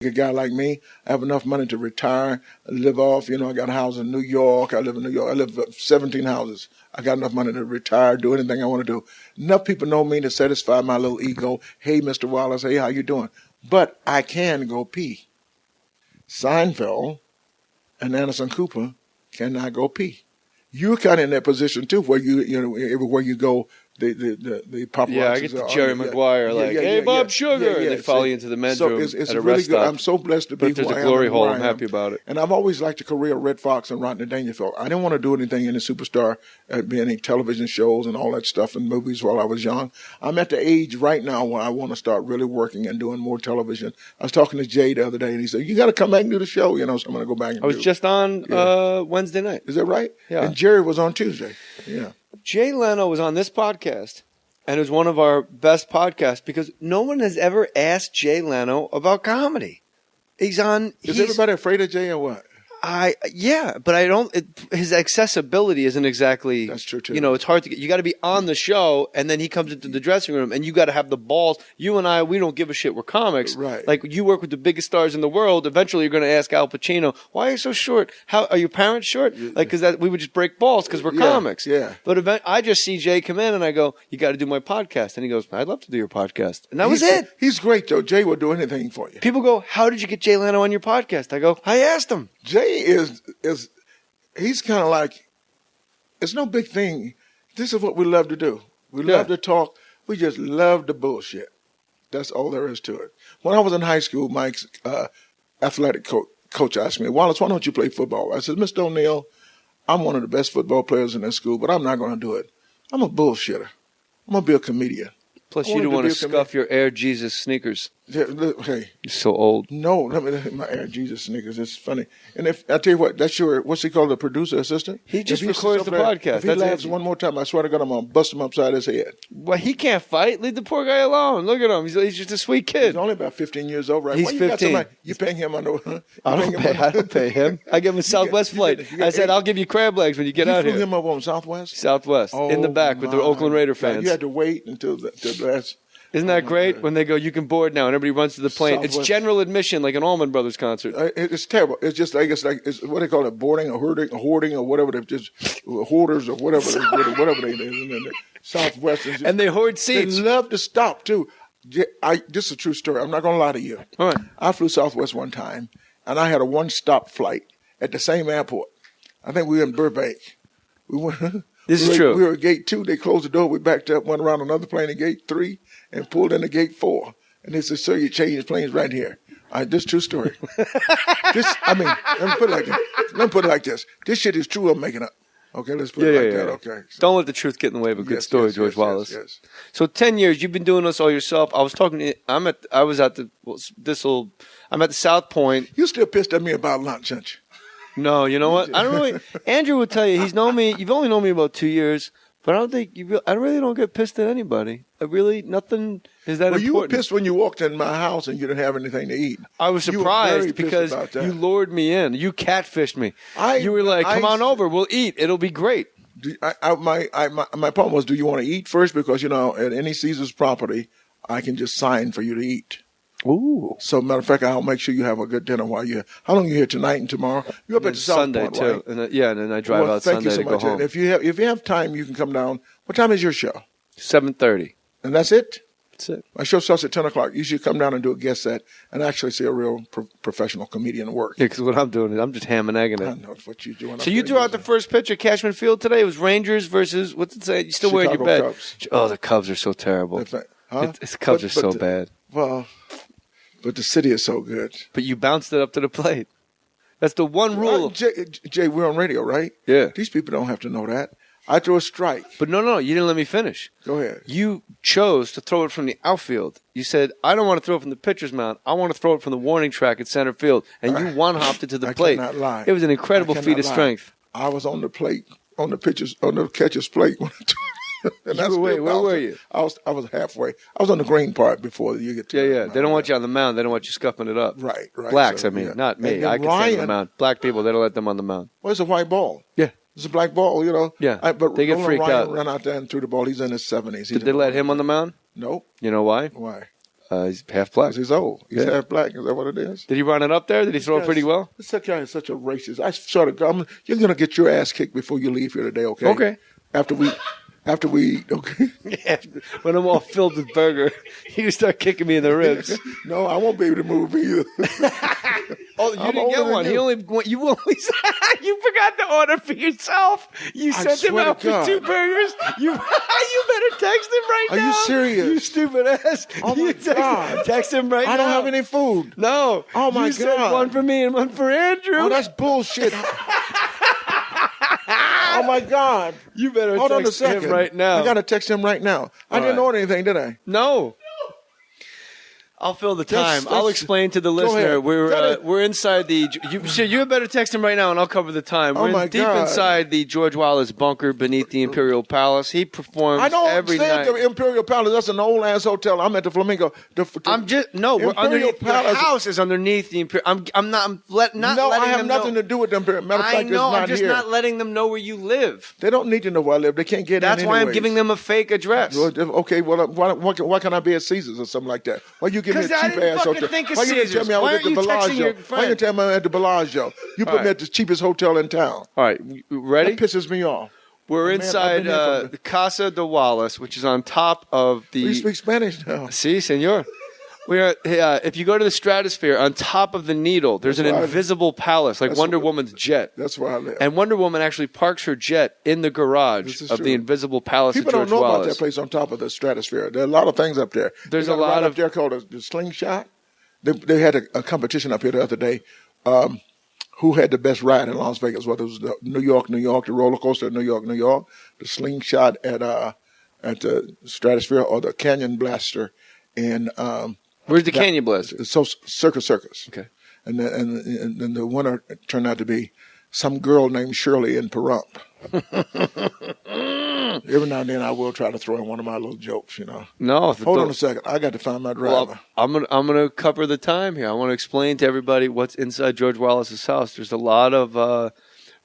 A guy like me, I have enough money to retire, live off. I got a house in New York. I live in New York. I live 17 houses. I got enough money to retire, do anything I want to do. Enough people know me to satisfy my little ego. Hey, Mr. Wallace, hey, how you doing? But I can go pee. Seinfeld and Anderson Cooper cannot go pee. You're kind of in that position too, where everywhere you go, the paparazzi. Yeah, I get the Jerry Maguire hey, Bob Sugar, and they follow you into the men's room it's at a really rest good. stop. I'm so blessed to be. But if there's a glory hole, I'm happy about it. And I've always liked the career of Red Fox and Rodney Dangerfield. I didn't want to do anything in the superstar, be any television shows and all that stuff and movies while I was young. I'm at the age right now where I want to start really working and doing more television. I was talking to Jay the other day, and he said, "You got to come back and do the show." So I'm going to go back and do it. I was just on Wednesday night. Is that right? Yeah. And Jerry was on Tuesday. Yeah. Jay Leno was on this podcast, and it was one of our best podcasts because no one has ever asked Jay Leno about comedy. Is everybody afraid of Jay or what? But I don't. His accessibility isn't exactly. That's true too. It's hard to get. You got to be on the show, and then he comes into the dressing room, and you got to have the balls. You and I, we don't give a shit. We're comics, right? Like you work with the biggest stars in the world. Eventually, you're going to ask Al Pacino, "Why are you so short? How are your parents short?" Like because we would just break balls because we're comics. Yeah. But I just see Jay come in, and I go, "You got to do my podcast," and he goes, "I'd love to do your podcast," and that was it. He's great though. Jay will do anything for you. People go, "How did you get Jay Leno on your podcast?" I go, "I asked him." Jay he's kind of like, it's no big thing. This is what we love to do. We love to talk. We just love the bullshit. That's all there is to it. When I was in high school, Mike's athletic coach asked me, "Wallace, why don't you play football?" I said, "Mr. O'Neill, I'm one of the best football players in that school, but I'm not going to do it. I'm a bullshitter. I'm going to be a comedian." Plus, you don't want to scuff your Air Jesus sneakers. Yeah, hey, you're so old. No, let me my Air Jesus sneakers. It's funny. And if I tell you what, that's what's he called, the producer assistant? He just records the podcast. If he laughs one more time, I swear to God, I'm gonna bust him upside his head. Well, he can't fight. Leave the poor guy alone. Look at him. He's just a sweet kid. He's only about 15 years old, right? He's 15. You paying him under? I don't pay him. I give him a Southwest flight. I said, "I'll give you crab legs when you get out here." You flew him up on Southwest? Southwest, in the back with the Oakland Raider fans. You had to wait until the last. Isn't that great? When they go, "You can board now," and everybody runs to the plane. Southwest. It's general admission, like an Allman Brothers concert. It's terrible. It's just like it's what they call it, boarding or hoarding or whatever. They're just hoarders or whatever they do. Southwest. And they hoard seats. They love to stop too. This is a true story. I'm not going to lie to you. All right. I flew Southwest one time, and I had a one-stop flight at the same airport. I think we were in Burbank. This is true. We were at gate 2. They closed the door. We backed up, went around another plane at gate 3, and pulled into gate 4. And they said, "Sir, you changed planes right here." This true story. Let me put it like this. This shit is true. I'm making up. Okay, let's put it like that. Okay. So, don't let the truth get in the way of a good story, George Wallace. Yes. So 10 years, you've been doing this all yourself. I was talking. I'm at the South Point. You still pissed at me about lunch, aren't you? No, you know what? I don't really. Andrew would tell you he's known me. You've only known me about 2 years, but I don't think I really don't get pissed at anybody. Nothing is that important. You were pissed when you walked in my house and you didn't have anything to eat. I was surprised because you lured me in. You catfished me. You were like, "Come on over. We'll eat. It'll be great." My problem was, do you want to eat first? Because at any Caesar's property, I can just sign for you to eat. Ooh. So, matter of fact, I'll make sure you have a good dinner while you're here. How long are you here, tonight and tomorrow? You're up at the South Sunday Point, too. right? And then I drive out Sunday to go home. If you have time, you can come down. What time is your show? 7:30. And that's it? That's it. My show starts at 10 o'clock. You should come down and do a guest set and actually see a real professional comedian work. Yeah, because what I'm doing is I'm just ham and egging it. I know what you're doing. So you threw out the first pitch at Cashman Field today. It was Rangers versus, what's it say? You still wearing your bed? Cubs. Oh, the Cubs are so terrible. The Cubs are so bad. Well, but the city is so good. But you bounced it up to the plate. That's the one rule. Jay, we're on radio, right? Yeah. These people don't have to know that. I threw a strike. But no, you didn't let me finish. Go ahead. You chose to throw it from the outfield. You said, "I don't want to throw it from the pitcher's mound. I want to throw it from the warning track at center field." And you one-hopped it to the plate. I cannot lie. It was an incredible feat of strength. I was on the plate, on the catcher's plate when I threw it. Where were you? I was halfway. I was on the green part before you get to Yeah. They don't want you on the mound. They don't want you scuffing it up. Right. Blacks, So, not me. I can stand on the mound. Black people, they don't let them on the mound. Well, it's a white ball. Yeah. It's a black ball, Yeah, but they get Roland freaked Ryan out. Ran out there and threw the ball. He's in his 70s. Did they let him on the mound? Nope. You know why? Why? He's half black. 'Cause he's old. He's half black. Is that what it is? Did he run it up there? Did he throw it pretty well? This guy is such a racist. I sort of, you're going to get your ass kicked before you leave here today, okay? Okay. After we eat, okay? Yeah, when I'm all filled with burger, you start kicking me in the ribs. No, I won't be able to move either. Oh, you didn't get one. You only you forgot to order for yourself. You sent him out for 2 burgers. You better text him right now. Are you serious? You stupid ass. Oh my God. Text him right now. I don't have any food. No. Oh my you God. Sent one for me and one for Andrew. Oh, that's bullshit. Oh my God. You better Hold on a text second. him right now. I got to text him right now. I didn't order anything, did I? No. I'll fill the time. I'll explain to the listener. We're inside the. You better text him right now, and I'll cover the time. We're deep inside the George Wallace bunker beneath the Imperial Palace. He performs every night. I don't stay at the Imperial Palace. That's an old ass hotel. I'm at the Flamingo. We're underneath. Your house is underneath the Imperial. I'm not letting them know. I have nothing to do with the Imperial. Matter of fact, I know. it's not I'm just here. not letting them know where you live. They don't need to know where I live. They can't get in. That's why I'm giving them a fake address. Okay, well, why can't I be at Caesars or something like that? Why you give me a cheap ass hotel? Think of Why you Caesars? tell me I was at the Bellagio? Why you tell me I'm at the Bellagio? You put me at the cheapest hotel in town. All right, ready? That pisses me off. We're inside the Casa de Wallace, which is on top of the... You speak Spanish now. Si, senor. We are. If you go to the stratosphere, on top of the Needle, there's an invisible palace, like Wonder Woman's jet. That's where I live. And Wonder Woman actually parks her jet in the garage of the invisible palace of George Wallace. People don't know about that place on top of the stratosphere. There are a lot of things up there. There's a lot up there called the Slingshot. They had a competition up here the other day. Who had the best ride in Las Vegas? Whether it was the New York, the roller coaster, New York, the Slingshot at the Stratosphere, or the Canyon Blaster in where's the Canyon Blaster? Circus. Okay. And the winner turned out to be some girl named Shirley in Pahrump. Every now and then I will try to throw in one of my little jokes, No. Hold on a second. I got to find my driver. Well, I'm gonna cover the time here. I want to explain to everybody what's inside George Wallace's house. There's a lot of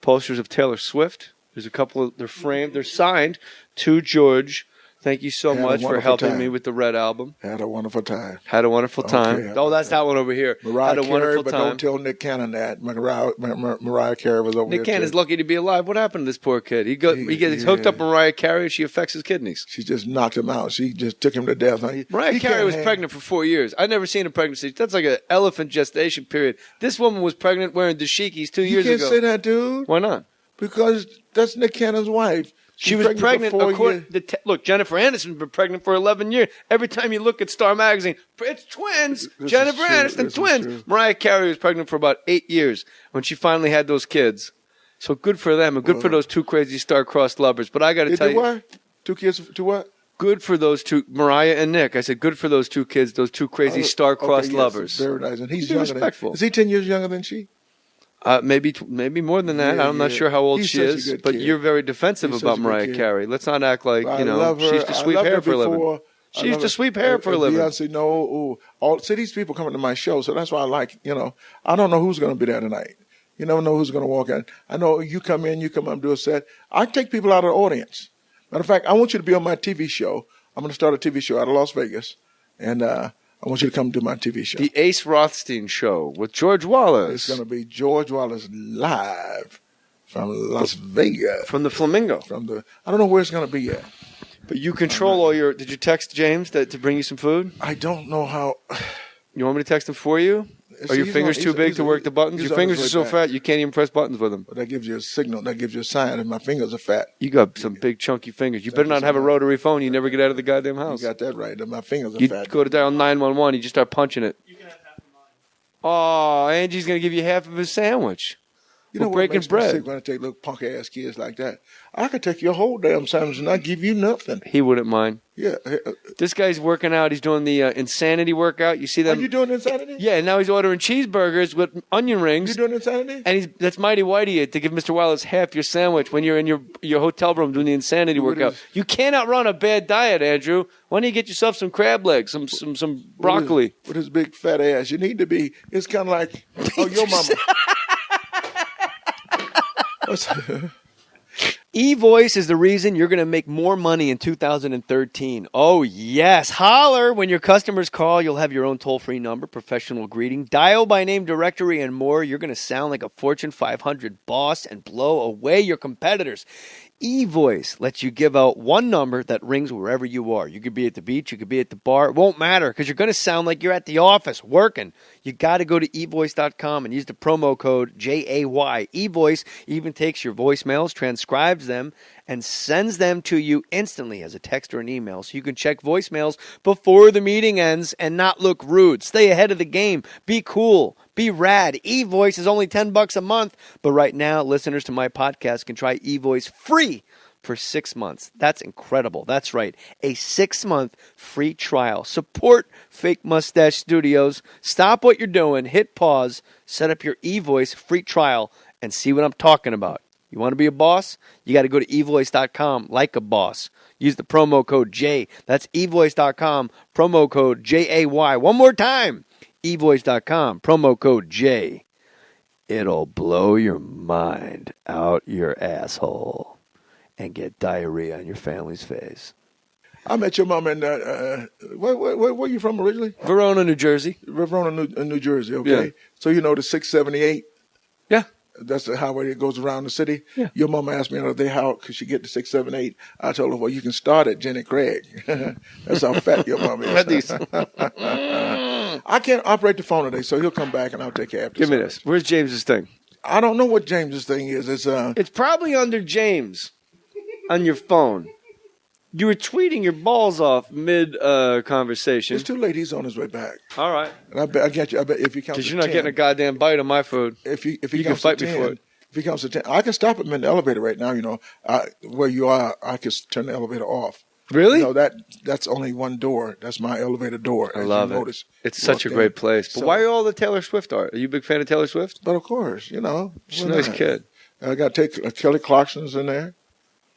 posters of Taylor Swift. There's a couple of, they're framed, they're signed to George. Thank you so much for helping me with the Red Album. Had a wonderful time. Had a wonderful time. Oh, that's that one over here. Mariah Carey, but don't tell Nick Cannon that. Mariah Carey was over there. Nick Cannon's lucky to be alive. What happened to this poor kid? He gets hooked up with Mariah Carey. She affects his kidneys. She just knocked him out. She just took him to death. Mariah Carey was pregnant for 4 years. I've never seen a pregnancy. That's like an elephant gestation period. This woman was pregnant wearing dashikis 2 years ago. You can't say that, dude. Why not? Because that's Nick Cannon's wife. She was pregnant. Look, Jennifer Aniston's been pregnant for 11 years. Every time you look at Star Magazine, it's twins. Jennifer Aniston, twins. Mariah Carey was pregnant for about 8 years when she finally had those kids. So good for them and good for those two crazy star-crossed lovers. But I got to tell you. What? 2 kids to what? Good for those two, Mariah and Nick. I said good for those two kids, those two crazy star-crossed lovers. Very nice. And he's respectful. Is he 10 years younger than she? Maybe more than that. I'm not sure how old she is, but you're very defensive about Mariah Carey. Let's not act like, she used to sweep hair for a living. She used to sweep hair for a living. Beyonce, see, these people coming to my show, so that's why I like, I don't know who's going to be there tonight. You never know who's going to walk in. I know you come up, do a set. I take people out of the audience. Matter of fact, I want you to be on my TV show. I'm going to start a TV show out of Las Vegas, and I want you to come do my TV show. The Ace Rothstein Show with George Wallace. It's going to be George Wallace live from Las Vegas. From the Flamingo. I don't know where it's going to be yet. But you control all your... Did you text James to bring you some food? I don't know how... You want me to text him for you? Are your fingers too big to work the buttons? Your fingers are so fat you can't even press buttons with them. But that gives you a signal. That gives you a sign that my fingers are fat. You got some big chunky fingers. You better not have a rotary phone. You never get out of the goddamn house. You got that right. That my fingers are fat. You go to dial 911. You just start punching it. You can have half of mine. Oh, Angie's going to give you half of his sandwich. You know what breaking makes bread. Me sick when I take little punk ass kids like that? I could take your whole damn sandwich and not give you nothing. He wouldn't mind. Yeah. This guy's working out. He's doing the insanity workout. You see that? Are you doing insanity? Yeah, and now he's ordering cheeseburgers with onion rings. You doing insanity? And that's mighty whitey to give Mr. Wallace half your sandwich when you're in your hotel room doing the insanity workout. You can't outrun a bad diet, Andrew. Why don't you get yourself some crab legs, some broccoli? With his big fat ass. You need to be, it's kind of like, your mama. eVoice is the reason you're going to make more money in 2013. Oh, yes. Holler. When your customers call, you'll have your own toll-free number, professional greeting, dial by name directory, and more. You're going to sound like a Fortune 500 boss and blow away your competitors. eVoice lets you give out one number that rings wherever you are. You could be at the beach, you could be at the bar. It won't matter because you're going to sound like you're at the office working. You got to go to evoice.com and use the promo code JAY. eVoice even takes your voicemails, transcribes them, and sends them to you instantly as a text or an email so you can check voicemails before the meeting ends and not look rude. Stay ahead of the game. Be cool. Be rad. eVoice is only $10 a month, but right now, listeners to my podcast can try eVoice free for 6 months. That's incredible. That's right. A 6-month free trial. Support Fake Mustache Studios. Stop what you're doing. Hit pause. Set up your eVoice free trial and see what I'm talking about. You want to be a boss? You got to go to evoice.com like a boss. Use the promo code J. That's evoice.com, promo code JAY. One more time. evoice.com, promo code J. It'll blow your mind out your asshole and get diarrhea on your family's face. I met your mom in, where are you from originally? Verona, New Jersey. Verona, New Jersey, okay. Yeah. So you know the 678? Yeah. That's the highway that goes around the city. Yeah. Your mom asked me the other day how could she get to 678. I told her, well, you can start at Jenny Craig. That's how fat your mom is. I can't operate the phone today, so he'll come back and I'll take care of it. Give me this. Where's James's thing? I don't know what James's thing is. It's probably under James on your phone. You were tweeting your balls off mid-conversation. It's too late. He's on his way back. All right. And I bet if he comes to 10. Because you're not getting a goddamn bite of my food. If he you can comes fight to me 10, for it. if he comes to 10, I can stop him in the elevator right now, you know. Where you are, I can turn the elevator off. Really? You know, that's only one door. That's my elevator door. I love it. It's such a great place. But why are all the Taylor Swift art? Are you a big fan of Taylor Swift? But of course, you know. She's a nice kid. I got to take Kelly Clarkson's in there.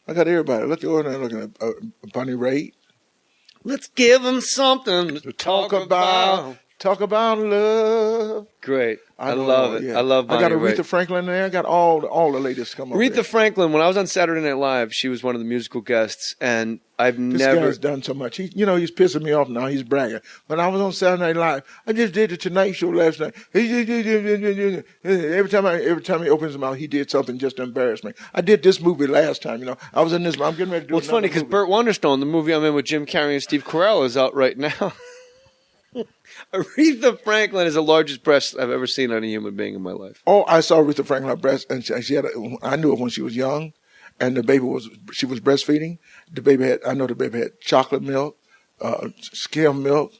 I got everybody. Look over there looking at Bunny Raitt. Let's give them something to talk about. Talk about love. Great. I love it. Yeah. I love Bunny I got Raitt. Aretha Franklin in there. I got all the ladies come up there. Aretha Franklin, when I was on Saturday Night Live, she was one of the musical guests, and This guy's done so much. He's pissing me off now. He's bragging. When I was on Saturday Night Live, I just did the Tonight Show last night. Every time he opens his mouth, he did something just to embarrass me. I did this movie last time. You know, I was in this. I'm getting ready to do. Well, it's funny because Burt Wonderstone, the movie I'm in with Jim Carrey and Steve Carell, is out right now. Aretha Franklin is the largest breast I've ever seen on a human being in my life. Oh, I saw Aretha Franklin's breast, and she had. I knew it when she was young, and she was breastfeeding. I know the baby had chocolate milk, skim milk,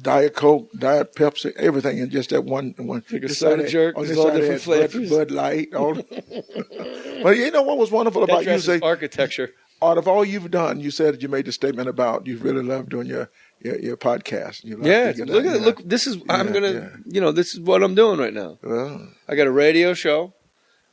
Diet Coke, Diet Pepsi, everything in just that one. Like a soda jerk. On this side different flavors. Bud Light. All. But you know what was wonderful about you? Say architecture. Out of all you've done, you said you made the statement about you really love doing your podcast. Look. This is this is what I'm doing right now. Well, I got a radio show,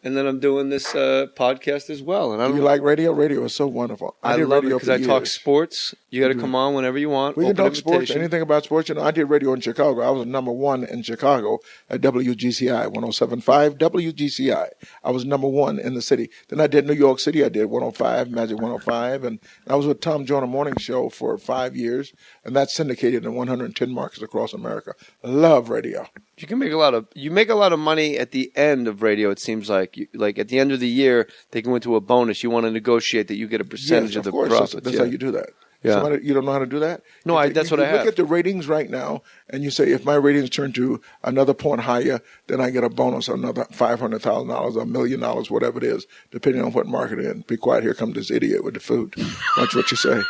and then I'm doing this podcast as well. And you like radio? Radio is so wonderful. I love it because I talk sports. You got to come on whenever you want. We can talk sports, anything about sports. You know, I did radio in Chicago. I was number one in Chicago at WGCI, 107.5 WGCI. I was number one in the city. Then I did New York City. I did 105, Magic 105. And I was with Tom Joyner Morning Show for 5 years. And that's syndicated in 110 markets across America. I love radio. You make a lot of money at the end of radio. It seems like at the end of the year they go into a bonus. You want to negotiate that you get a percentage of the profits. That's how you do that. Yeah. You don't know how to do that? No, that's what I have. Look at the ratings right now, and you say if my ratings turn to another point higher, then I get a bonus, another $500,000, $1 million, whatever it is, depending on what market it's in. Be quiet. Here comes this idiot with the food. Watch what you say.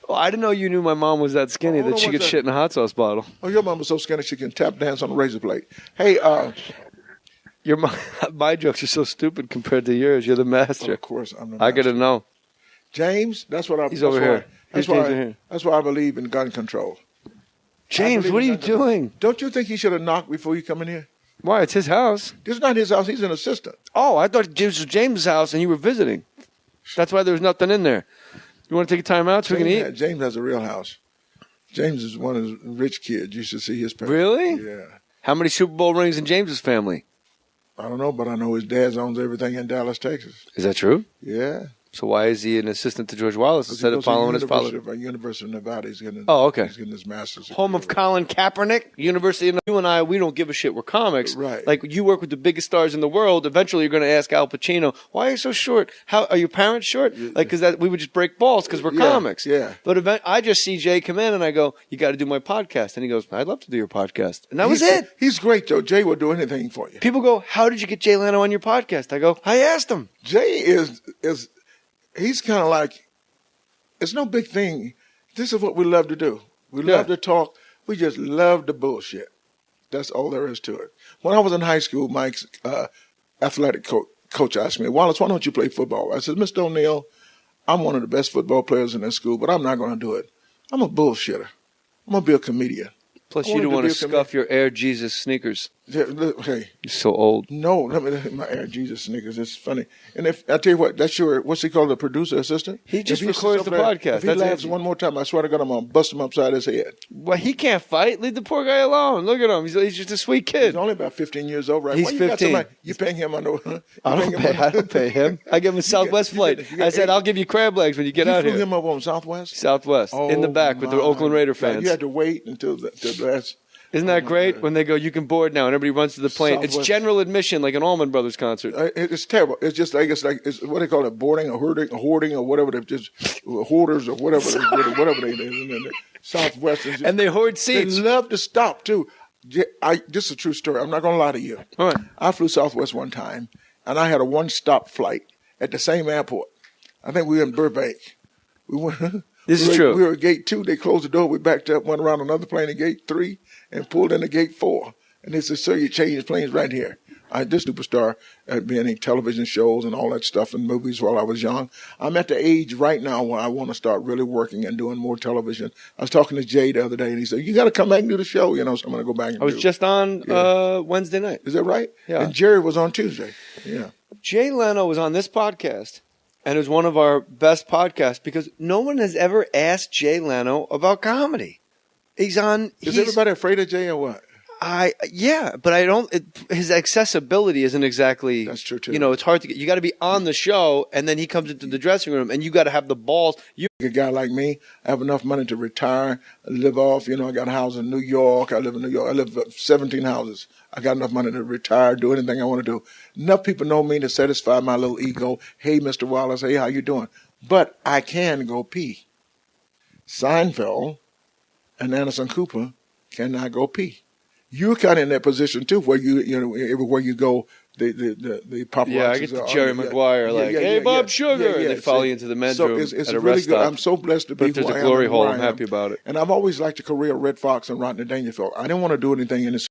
Well, I didn't know you knew my mom was that skinny that she could shit in a hot sauce bottle. Oh, your mom was so skinny she can tap dance on a razor blade. Hey, my jokes are so stupid compared to yours. You're the master. Of course, I'm the master. I got to know. James, that's what I. He's over here. That's why I believe in gun control. James, what are you doing? Don't you think he should have knocked before you come in here? Why? It's his house. This is not his house. He's an assistant. Oh, I thought this was James' house and you were visiting. That's why there was nothing in there. You want to take a time out so we can eat? James has a real house. James is one of the rich kids. You should see his parents. Really? Yeah. How many Super Bowl rings in James's family? I don't know, but I know his dad owns everything in Dallas, Texas. Is that true? Yeah. So why is he an assistant to George Wallace instead of following his father? University of Nevada. He's getting. Okay. He's getting his master's. Home of Colin Kaepernick, University of. You and I, we don't give a shit. We're comics. Right. Like you work with the biggest stars in the world. Eventually, you're going to ask Al Pacino, "Why are you so short? How are your parents short?" Like because we would just break balls because we're comics. Yeah. But I just see Jay come in and I go, "You got to do my podcast," and he goes, "I'd love to do your podcast," and that was it. He's great, Joe. Jay will do anything for you. People go, "How did you get Jay Leno on your podcast?" I go, "I asked him." Jay is. He's kind of like, it's no big thing. This is what we love to do. We love to talk. We just love the bullshit. That's all there is to it. When I was in high school, Mike's athletic coach asked me, "Wallace, why don't you play football?" I said, "Mr. O'Neill, I'm one of the best football players in this school, but I'm not going to do it. I'm a bullshitter. I'm going to be a comedian." Plus, you don't want to scuff your Air Jesus sneakers. Yeah, hey, you're so old. No, my Air Jesus sneakers. It's funny. And if I tell you what, that's your what's he called, the producer assistant? He just records the podcast. If he laughs one more time, I swear to God, I'm gonna bust him upside his head. Well, he can't fight. Leave the poor guy alone. Look at him. He's just a sweet kid. He's only about 15 years old, right? He's 15. You paying him? I know. I don't pay him. I give him a Southwest flight. I said, "I'll give you crab legs when you get out here." You flew him up on Southwest? Southwest, in the back with the Oakland Raider fans. You had to wait until the last. Isn't that great? When they go, "You can board now," and everybody runs to the plane. Southwest. It's general admission, like an Allman Brothers concert. It's terrible. It's just like it's what they call it, boarding or hoarding or whatever. They're just hoarders or whatever they do. Southwest. And they hoard seats. They love to stop too. This is a true story. I'm not going to lie to you. All right. I flew Southwest one time, and I had a one-stop flight at the same airport. I think we were in Burbank. We went. This is true. We were at gate 2. They closed the door. We backed up, went around another plane at gate 3, and pulled into gate 4. And they said, "Sir, you changed planes right here." This superstar had been in television shows and all that stuff and movies while I was young. I'm at the age right now where I want to start really working and doing more television. I was talking to Jay the other day, and he said, "You got to come back and do the show." So I'm going to go back and do it. I was just on Wednesday night. Is that right? Yeah. And Jerry was on Tuesday. Yeah. Jay Leno was on this podcast. And it was one of our best podcasts because no one has ever asked Jay Leno about comedy. Is everybody afraid of Jay or what? Yeah, but I don't. His accessibility isn't exactly. That's true too. It's hard to get. You got to be on the show, and then he comes into the dressing room, and you got to have the balls. A guy like me, I have enough money to retire, live off. I got a house in New York. I live in New York. I live 17 houses. I got enough money to retire, do anything I want to do. Enough people know me to satisfy my little ego. "Hey, Mr. Wallace, hey, how you doing?" But I can go pee. Seinfeld and Anderson Cooper cannot go pee. You're kind of in that position too, where everywhere you go, the paparazzi. Yeah, I get the Jerry Maguire "Hey, Bob Sugar," and they follow you into the men's room it's at a really rest good. stop. I'm so blessed to be. But if there's a glory hole, I'm happy about it. And I've always liked the career of Red Fox and Rodney Dangerfield. I didn't want to do anything in this.